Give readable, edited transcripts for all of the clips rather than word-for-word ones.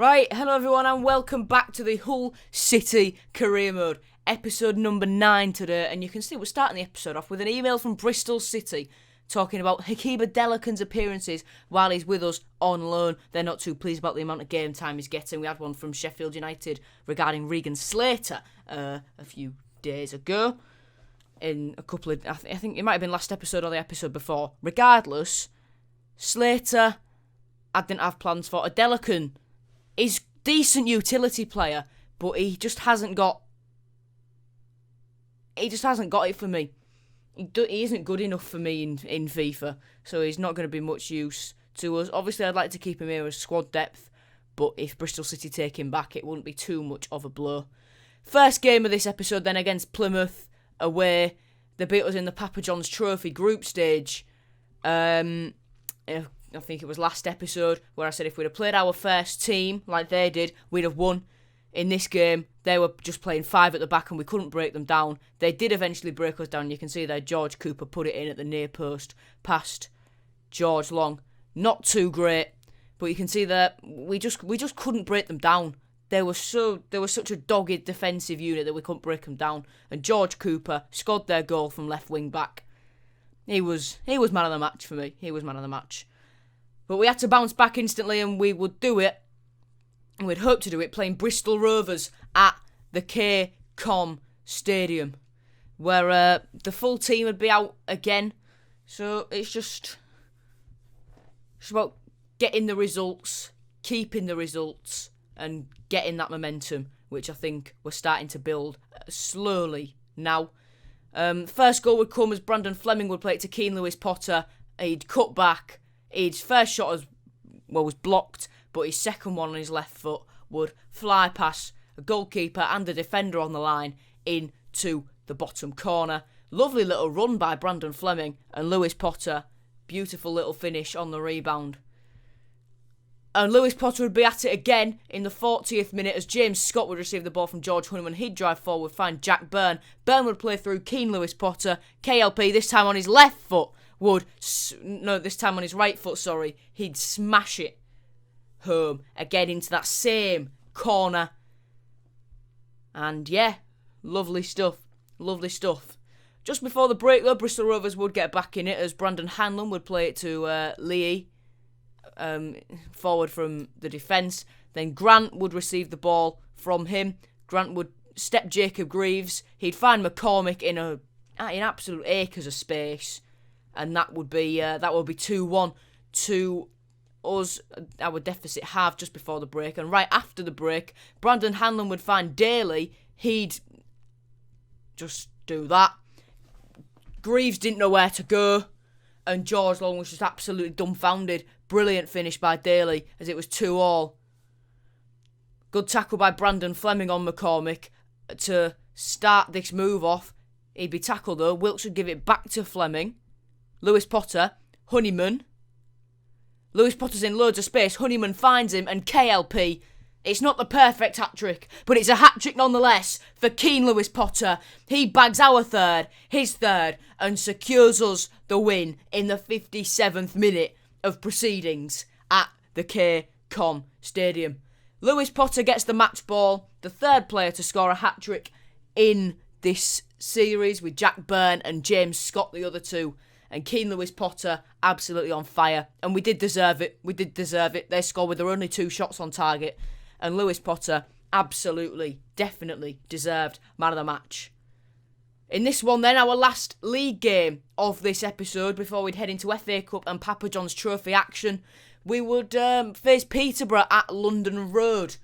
Right, hello everyone and welcome back to the Hull City Career Mode, episode number 9 today, and you can see we're starting the episode off with an email from Bristol City talking about Hakiba Delican's appearances while he's with us on loan. They're not too pleased about the amount of game time he's getting. We had one from Sheffield United regarding Regan Slater a few days ago, in a couple of, I think it might have been last episode or the episode before. Regardless, Slater, I didn't have plans for. Delican is decent utility player, but he just hasn't got it for me. He isn't good enough for me in FIFA, so he's not going to be much use to us. Obviously, I'd like to keep him here as squad depth, but if Bristol City take him back, it wouldn't be too much of a blow. First game of this episode then against Plymouth away. They beat us in the Papa John's Trophy group stage. I think it was last episode where I said if we'd have played our first team like they did, we'd have won. In this game, they were just playing 5 at the back and we couldn't break them down. They did eventually break us down. You can see there George Cooper put it in at the near post past George Long. Not too great, but you can see that we just couldn't break them down. They were such a dogged defensive unit that we couldn't break them down. And George Cooper scored their goal from left wing back. He was man of the match for me. He was man of the match. But we had to bounce back instantly, and we would do it, and we'd hope to do it, playing Bristol Rovers at the K-Com Stadium, where the full team would be out again. So it's just about getting the results, keeping the results, and getting that momentum, which I think we're starting to build slowly now. First goal would come as Brandon Fleming would play it to Keane Lewis Potter. He'd cut back. His first shot was blocked, but his second one on his left foot would fly past a goalkeeper and a defender on the line into the bottom corner. Lovely little run by Brandon Fleming and Lewis Potter. Beautiful little finish on the rebound. And Lewis Potter would be at it again in the 40th minute as James Scott would receive the ball from George Honeyman. He'd drive forward, find Jack Byrne. Byrne would play through Keane Lewis Potter. KLP, this time on his left foot, this time on his right foot, he'd smash it home again into that same corner. And yeah, lovely stuff. Just before the break though, Bristol Rovers would get back in it as Brandon Hanlon would play it to Lee, forward from the defence. Then Grant would receive the ball from him. Grant would step Jacob Greaves. He'd find McCormick in absolute acres of space. And that would be 2-1 to us. Our deficit halved just before the break. And right after the break, Brandon Hanlon would find Daly. He'd just do that. Greaves didn't know where to go. And George Long was just absolutely dumbfounded. Brilliant finish by Daly as it was 2-2. Good tackle by Brandon Fleming on McCormick to start this move off. He'd be tackled though. Wilkes would give it back to Fleming. Lewis Potter, Honeyman. Lewis Potter's in loads of space. Honeyman finds him and KLP. It's not the perfect hat-trick, but it's a hat-trick nonetheless for Keane Lewis Potter. He bags our third, his third, and secures us the win in the 57th minute of proceedings at the K-Com Stadium. Lewis Potter gets the match ball, the third player to score a hat-trick in this series, with Jack Byrne and James Scott the other two. And Keane Lewis Potter absolutely on fire. And we did deserve it. They scored with their only 2 shots on target. And Lewis Potter absolutely, definitely deserved man of the match. In this one then, our last league game of this episode before we'd head into FA Cup and Papa John's Trophy action, we would face Peterborough at London Road.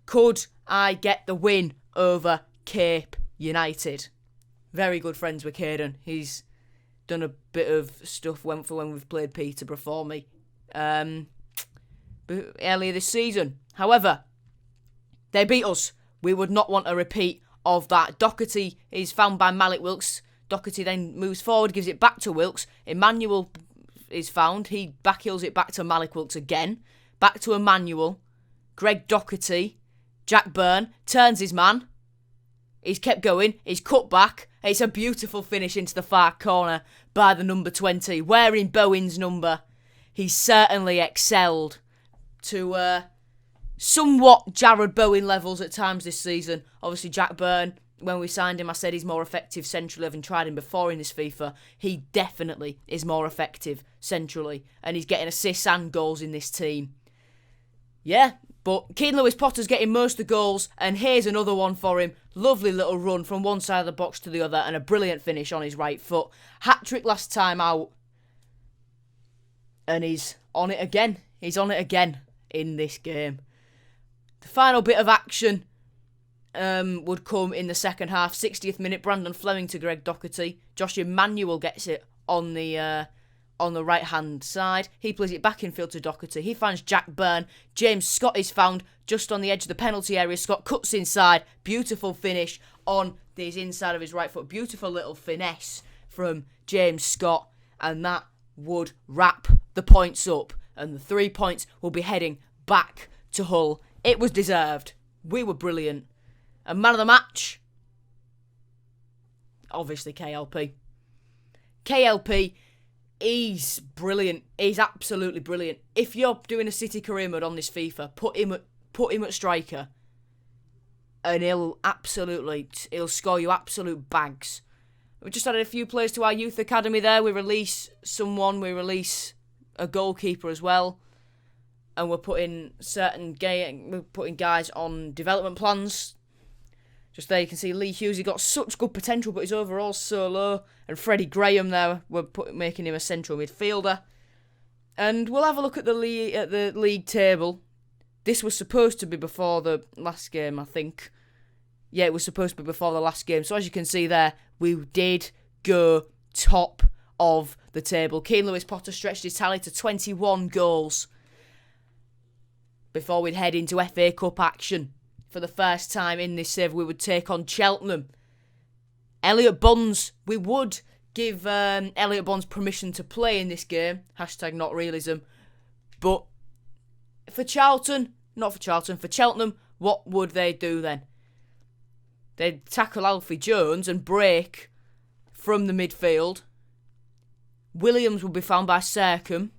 Could I get the win over Cape United? Very good friends with Caden. He's done a bit of stuff when we've played Peterborough for me earlier this season. However, they beat us. We would not want a repeat of that. Doherty is found by Malik Wilkes. Doherty then moves forward, gives it back to Wilkes. Emmanuel is found. He backhills it back to Malik Wilkes again. Back to Emmanuel. Greg Doherty. Jack Byrne turns his man. He's kept going. He's cut back. It's a beautiful finish into the far corner by the number 20, wearing Bowen's number. He's certainly excelled to somewhat Jared Bowen levels at times this season. Obviously, Jack Byrne, when we signed him, I said he's more effective centrally. Having tried him before in this FIFA, he definitely is more effective centrally. And he's getting assists and goals in this team. Yeah, but Keane Lewis-Potter's getting most of the goals, and here's another one for him. Lovely little run from one side of the box to the other, and a brilliant finish on his right foot. Hat-trick last time out, and he's on it again. He's on it again in this game. The final bit of action would come in the second half. 60th minute, Brandon Fleming to Greg Doherty. Josh Emmanuel gets it on the right-hand side. He plays it back infield to Doherty. He finds Jack Byrne. James Scott is found just on the edge of the penalty area. Scott cuts inside. Beautiful finish on his inside of his right foot. Beautiful little finesse from James Scott. And that would wrap the points up. And the 3 points will be heading back to Hull. It was deserved. We were brilliant. And man of the match? Obviously KLP. KLP, he's brilliant. He's absolutely brilliant. If you're doing a City career mode on this FIFA, put him at striker, and he'll score you absolute bags. We just added a few players to our youth academy there. We release a goalkeeper as well, and we're putting guys on development plans. Just there you can see Lee Hughes, he got such good potential, but his overall's so low. And Freddie Graham there, we're making him a central midfielder. And we'll have a look at the league table. This was supposed to be before the last game, I think. Yeah, it was supposed to be before the last game. So as you can see there, we did go top of the table. Keane Lewis-Potter stretched his tally to 21 goals before we'd head into FA Cup action. For the first time in this save, we would take on Cheltenham. Elliot Bonds, we would give Elliot Bonds permission to play in this game. Hashtag not realism. But for Cheltenham, what would they do then? They'd tackle Alfie Jones and break from the midfield. Williams would be found by Sercombe.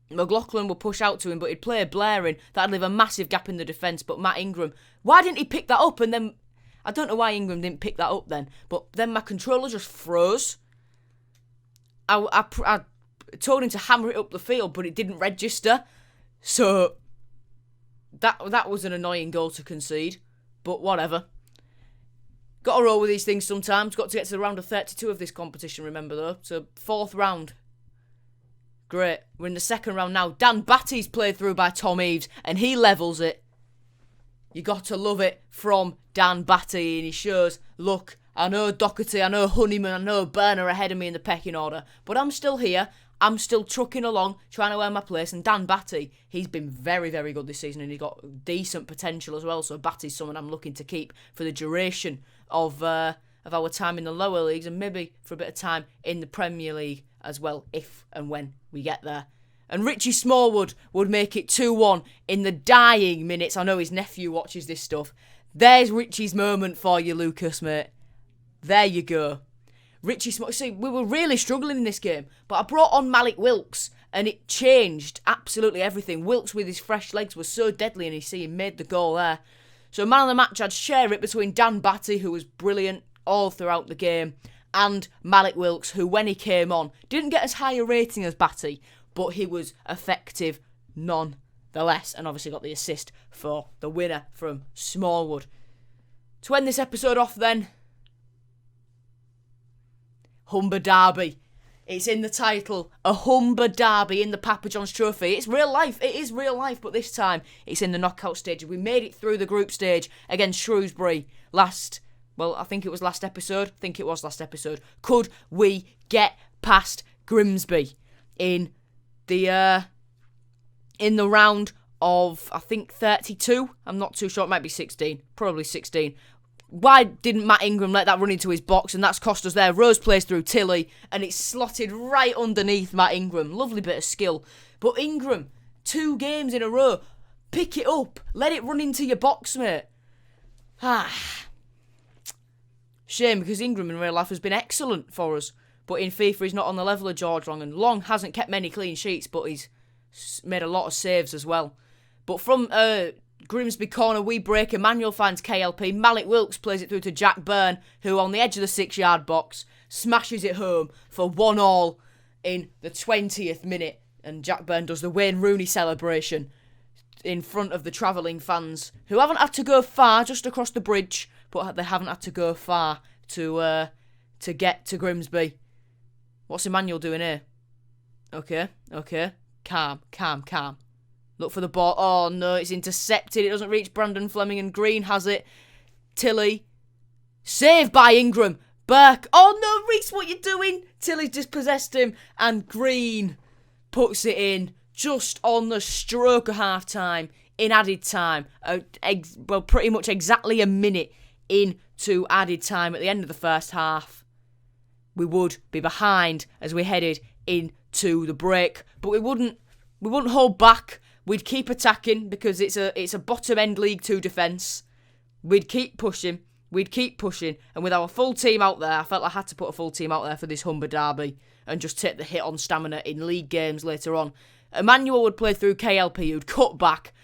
McLaughlin will push out to him, but he'd play Blair in. That'd leave a massive gap in the defence. But Matt Ingram, why didn't he pick that up? And then, I don't know why Ingram didn't pick that up then. But then my controller just froze. I told him to hammer it up the field, but it didn't register. So, that was an annoying goal to concede. But whatever. Got to roll with these things sometimes. Got to get to the round of 32 of this competition, remember though. So, 4th round. Great. We're in the second round now. Dan Batty's played through by Tom Eaves, and he levels it. You got to love it from Dan Batty, and he shows, look, I know Doherty, I know Honeyman, I know Burner ahead of me in the pecking order, but I'm still here. I'm still trucking along, trying to earn my place, and Dan Batty, he's been very, very good this season, and he's got decent potential as well, so Batty's someone I'm looking to keep for the duration of our time in the lower leagues, and maybe for a bit of time in the Premier League as well, if and when we get there. And Richie Smallwood would make it 2-1 in the dying minutes. I know his nephew watches this stuff. There's Richie's moment for you, Lucas, mate. There you go. Richie Smallwood. See, we were really struggling in this game, but I brought on Malik Wilkes, and it changed absolutely everything. Wilkes with his fresh legs was so deadly, and he made the goal there. So man of the match, I'd share it between Dan Batty, who was brilliant all throughout the game, and Malik Wilkes, who when he came on, didn't get as high a rating as Batty, but he was effective nonetheless, and obviously got the assist for the winner from Smallwood. To end this episode off then, Humber Derby. It's in the title, a Humber Derby in the Papa John's Trophy. It's real life, it is real life, but this time it's in the knockout stage. We made it through the group stage against Shrewsbury I think it was last episode. Could we get past Grimsby in the round of, I think, 32? I'm not too sure. It might be 16. Probably 16. Why didn't Matt Ingram let that run into his box? And that's cost us there. Rose plays through Tilly, and it's slotted right underneath Matt Ingram. Lovely bit of skill. But Ingram, 2 games in a row. Pick it up. Let it run into your box, mate. Shame, because Ingram in real life has been excellent for us. But in FIFA, he's not on the level of George Long. And Long hasn't kept many clean sheets, but he's made a lot of saves as well. But from Grimsby corner, we break. Emmanuel finds KLP. Malik Wilkes plays it through to Jack Byrne, who on the edge of the 6-yard box smashes it home for 1-1 in the 20th minute. And Jack Byrne does the Wayne Rooney celebration in front of the travelling fans, who haven't had to go far, just across the bridge, but they haven't had to go far to get to Grimsby. What's Emmanuel doing here? Okay. Calm. Look for the ball. Oh no, it's intercepted. It doesn't reach Brandon Fleming, and Green has it. Tilly. Saved by Ingram. Burke. Oh no, Reece, what you doing? Tilly's dispossessed him, and Green puts it in just on the stroke of half time, in added time. Pretty much exactly a minute into added time at the end of the first half. We would be behind as we headed into the break, but we wouldn't hold back. We'd keep attacking because it's a bottom end League 2 defence. We'd keep pushing, and with our full team out there, I felt I had to put a full team out there for this Humber derby and just take the hit on stamina in league games later on. Emmanuel would play through KLP, who'd cut back,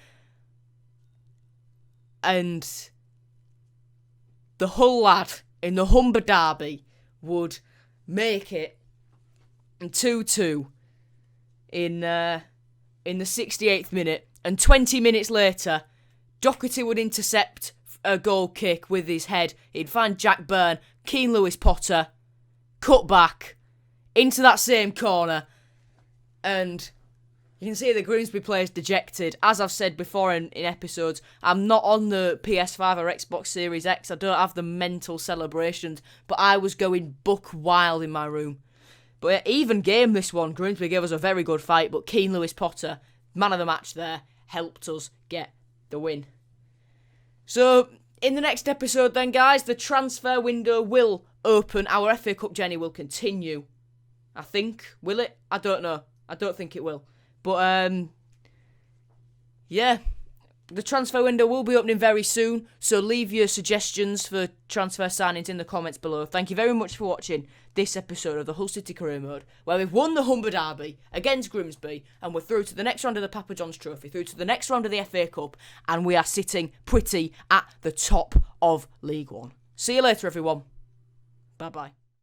and the Hull lad in the Humber derby would make it 2-2 in the 68th minute, and 20 minutes later, Doherty would intercept a goal kick with his head. He'd find Jack Byrne, Keane Lewis Potter, cut back into that same corner, and you can see the Grimsby players dejected. As I've said before in episodes, I'm not on the PS5 or Xbox Series X. I don't have the mental celebrations, but I was going buck wild in my room. But even game this one, Grimsby gave us a very good fight, but Keane Lewis Potter, man of the match there, helped us get the win. So, in the next episode then, guys, the transfer window will open. Our FA Cup journey will continue. I think. Will it? I don't know. I don't think it will. But, yeah, the transfer window will be opening very soon, so leave your suggestions for transfer signings in the comments below. Thank you very much for watching this episode of the Hull City Career Mode, where we've won the Humber Derby against Grimsby, and we're through to the next round of the Papa John's Trophy, through to the next round of the FA Cup, and we are sitting pretty at the top of League One. See you later, everyone. Bye-bye.